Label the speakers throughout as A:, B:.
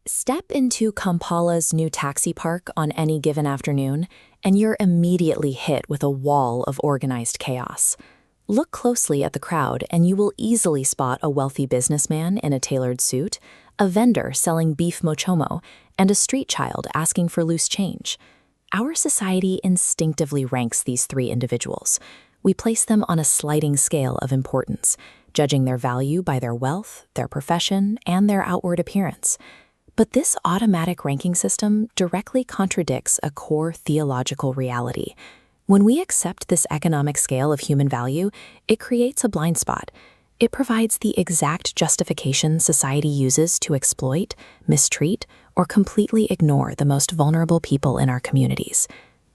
A: Step into Kampala's new taxi park on any given afternoon, and you're immediately hit with a wall of organized chaos. Look closely at the crowd, and you will easily spot a wealthy businessman in a tailored suit, a vendor selling beef mochomo, and a street child asking for loose change. Our society instinctively ranks these three individuals. We place them on a sliding scale of importance, judging their value by their wealth, their profession, and their outward appearance. But this automatic ranking system directly contradicts a core theological reality. When we accept this economic scale of human value, it creates a blind spot. It provides the exact justification society uses to exploit, mistreat, or completely ignore the most vulnerable people in our communities.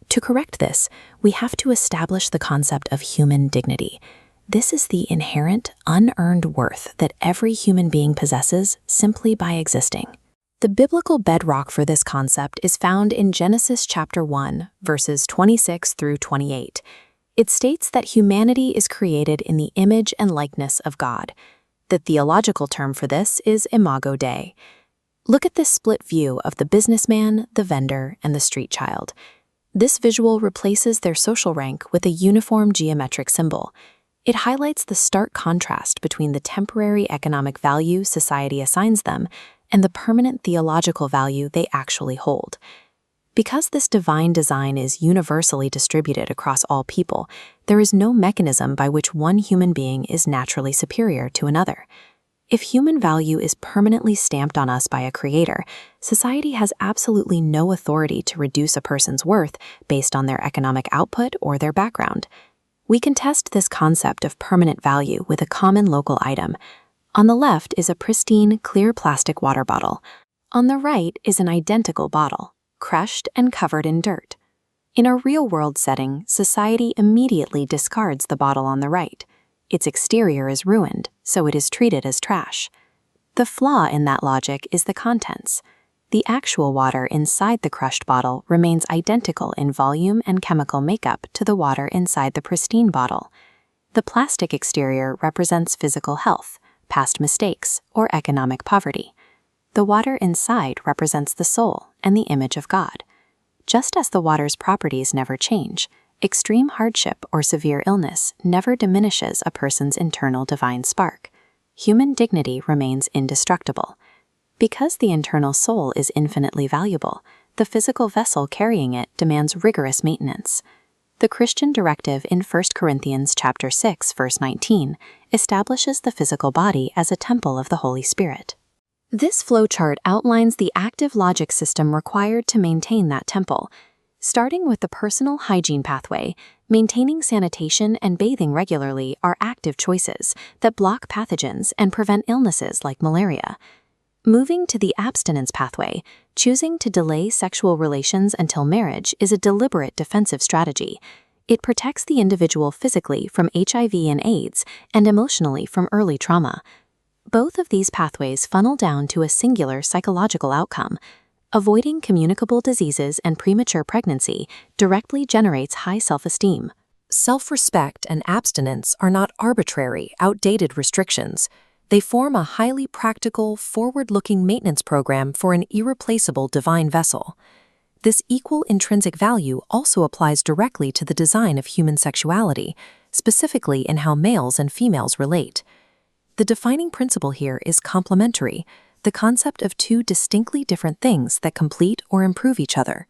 A: To correct this, we have to establish the concept of human dignity. This is the inherent, unearned worth that every human being possesses simply by existing. The biblical bedrock for this concept is found in Genesis chapter 1, verses 26 through 28. It states that humanity is created in the image and likeness of God. The theological term for this is imago Dei. Look at this split view of the businessman, the vendor, and the street child. This visual replaces their social rank with a uniform geometric symbol. It highlights the stark contrast between the temporary economic value society assigns them and the permanent theological value they actually hold. Because this divine design is universally distributed across all people, there is no mechanism by which one human being is naturally superior to another. If human value is permanently stamped on us by a creator, society has absolutely no authority to reduce a person's worth based on their economic output or their background. We can test this concept of permanent value with a common local item. On the left is a pristine, clear plastic water bottle. On the right is an identical bottle, crushed and covered in dirt. In a real-world setting, society immediately discards the bottle on the right. Its exterior is ruined, so it is treated as trash. The flaw in that logic is the contents. The actual water inside the crushed bottle remains identical in volume and chemical makeup to the water inside the pristine bottle. The plastic exterior represents physical health, past mistakes, or economic poverty. The water inside represents the soul and the image of God. Just as the water's properties never change, extreme hardship or severe illness never diminishes a person's internal divine spark. Human dignity remains indestructible. Because the internal soul is infinitely valuable, the physical vessel carrying it demands rigorous maintenance. The Christian directive in 1 Corinthians chapter 6, verse 19, establishes the physical body as a temple of the Holy Spirit. This flowchart outlines the active logic system required to maintain that temple. Starting with the personal hygiene pathway, maintaining sanitation and bathing regularly are active choices that block pathogens and prevent illnesses like malaria. Moving to the abstinence pathway, choosing to delay sexual relations until marriage is a deliberate defensive strategy. It protects the individual physically from HIV and AIDS and emotionally from early trauma. Both of these pathways funnel down to a singular psychological outcome. Avoiding communicable diseases and premature pregnancy directly generates high self-esteem. Self-respect and abstinence are not arbitrary, outdated restrictions. They form a highly practical, forward-looking maintenance program for an irreplaceable divine vessel. This equal intrinsic value also applies directly to the design of human sexuality, specifically in how males and females relate. The defining principle here is complementary, the concept of two distinctly different things that complete or improve each other.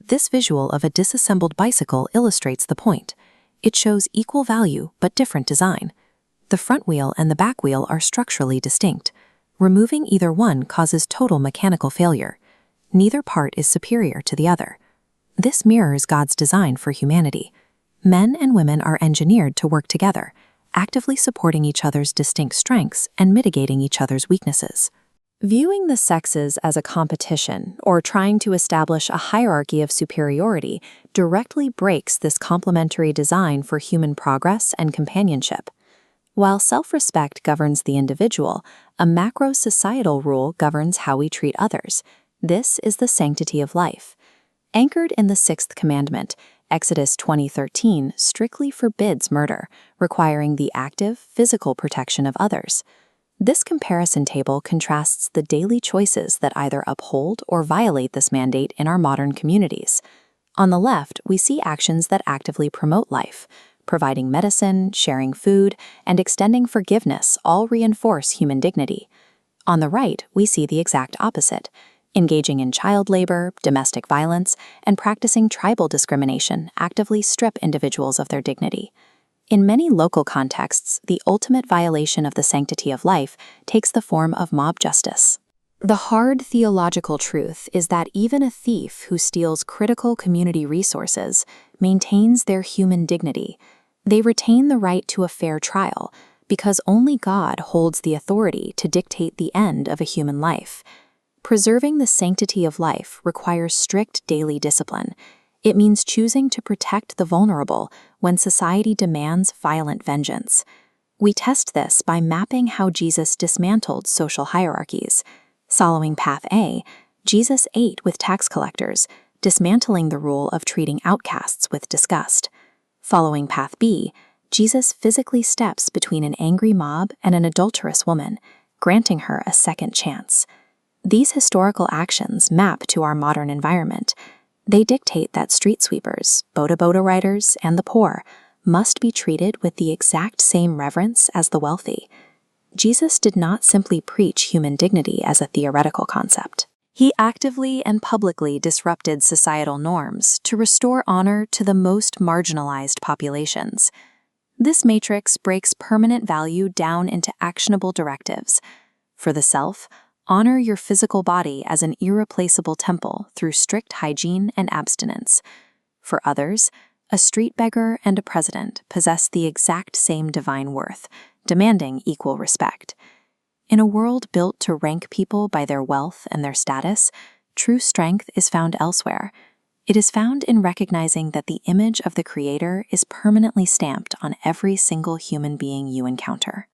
A: This visual of a disassembled bicycle illustrates the point. It shows equal value but different design. The front wheel and the back wheel are structurally distinct. Removing either one causes total mechanical failure. Neither part is superior to the other. This mirrors God's design for humanity. Men and women are engineered to work together, actively supporting each other's distinct strengths and mitigating each other's weaknesses. Viewing the sexes as a competition or trying to establish a hierarchy of superiority directly breaks this complementary design for human progress and companionship. While self-respect governs the individual, a macro-societal rule governs how we treat others. This is the sanctity of life. Anchored in the sixth commandment, Exodus 20:13 strictly forbids murder, requiring the active, physical protection of others. This comparison table contrasts the daily choices that either uphold or violate this mandate in our modern communities. On the left, we see actions that actively promote life. Providing medicine, sharing food, and extending forgiveness all reinforce human dignity. On the right, we see the exact opposite. Engaging in child labor, domestic violence, and practicing tribal discrimination actively strip individuals of their dignity. In many local contexts, the ultimate violation of the sanctity of life takes the form of mob justice. The hard theological truth is that even a thief who steals critical community resources maintains their human dignity. They retain the right to a fair trial because only God holds the authority to dictate the end of a human life. Preserving the sanctity of life requires strict daily discipline. It means choosing to protect the vulnerable when society demands violent vengeance. We test this by mapping how Jesus dismantled social hierarchies. Following Path A, Jesus ate with tax collectors, dismantling the rule of treating outcasts with disgust. Following Path B, Jesus physically steps between an angry mob and an adulterous woman, granting her a second chance. These historical actions map to our modern environment. They dictate that street sweepers, boda riders, and the poor must be treated with the exact same reverence as the wealthy. Jesus did not simply preach human dignity as a theoretical concept. He actively and publicly disrupted societal norms to restore honor to the most marginalized populations. This matrix breaks permanent value down into actionable directives. For the self, honor your physical body as an irreplaceable temple through strict hygiene and abstinence. For others, a street beggar and a president possess the exact same divine worth, demanding equal respect. In a world built to rank people by their wealth and their status, true strength is found elsewhere. It is found in recognizing that the image of the Creator is permanently stamped on every single human being you encounter.